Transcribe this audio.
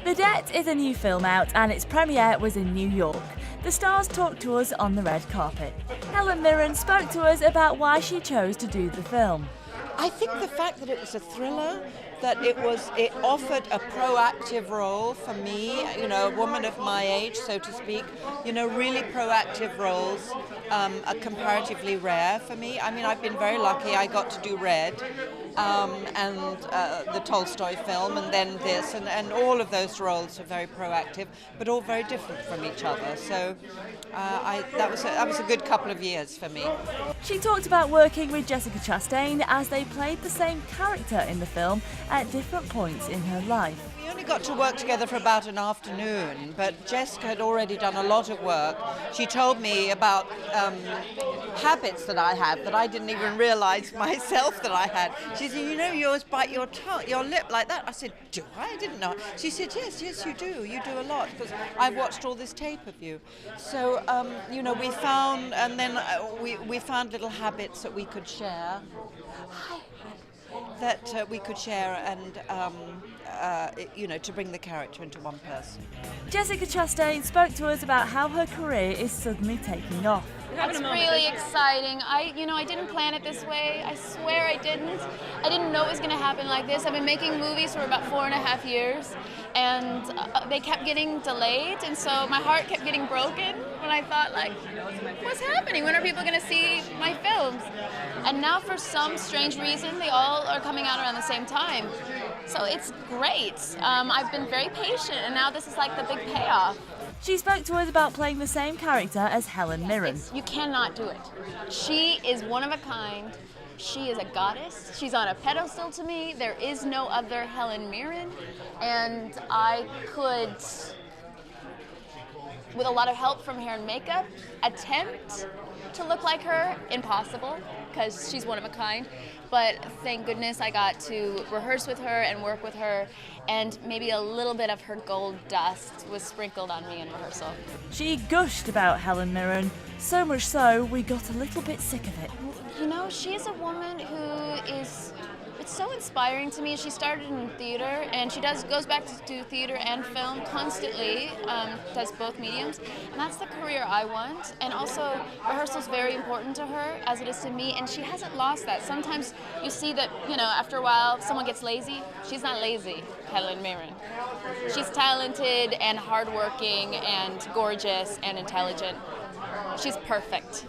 The Debt is a new film out and its premiere was in New York. The stars talked to us on the red carpet. Helen Mirren spoke to us about why she chose to do the film. I think the fact that it was a thriller, that it offered a proactive role for me, a woman of my age, so to speak, really proactive roles are comparatively rare for me. I mean, I've been very lucky. I got to do Red and the Tolstoy film, and then this, and all of those roles are very proactive, but all very different from each other. So that was a good couple of years for me. She talked about working with Jessica Chastain as they played the same character in the film at different points in her life. We only got to work together for about an afternoon, but Jessica had already done a lot of work. She told me about habits that I have that I didn't even realize myself that I had. She said, you always bite your lip like that. I said, do I? I didn't know. She said, yes, you do. You do a lot because I've watched all this tape of you. So, we found, and then we found little habits that we could share. To bring the character into one person. Jessica Chastain spoke to us about how her career is suddenly taking off. It's really exciting. I didn't plan it this way. I swear I didn't. I didn't know it was going to happen like this. I've been making movies for about 4.5 years, and they kept getting delayed, and so my heart kept getting broken when I thought, what's happening? When are people going to see my films? And now, for some strange reason, they all are coming out around the same time. So it's great. I've been very patient, and now this is like the big payoff. She spoke to us about playing the same character as Helen Mirren. You cannot do it. She is one of a kind. She is a goddess. She's on a pedestal to me. There is no other Helen Mirren. And I could, with a lot of help from hair and makeup, attempt to look like her. Impossible, because she's one of a kind. But thank goodness I got to rehearse with her and work with her, and maybe a little bit of her gold dust was sprinkled on me in rehearsal. She gushed about Helen Mirren, so much so we got a little bit sick of it. She's a woman who is, it's so inspiring to me. She started in theater, and she goes back to do theater and film constantly, does both mediums, and that's the career I want. And also, rehearsal's very important to her, as it is to me, and she hasn't lost that. Sometimes you see that, after a while, someone gets lazy. She's not lazy, Helen Mirren. She's talented and hardworking and gorgeous and intelligent. She's perfect.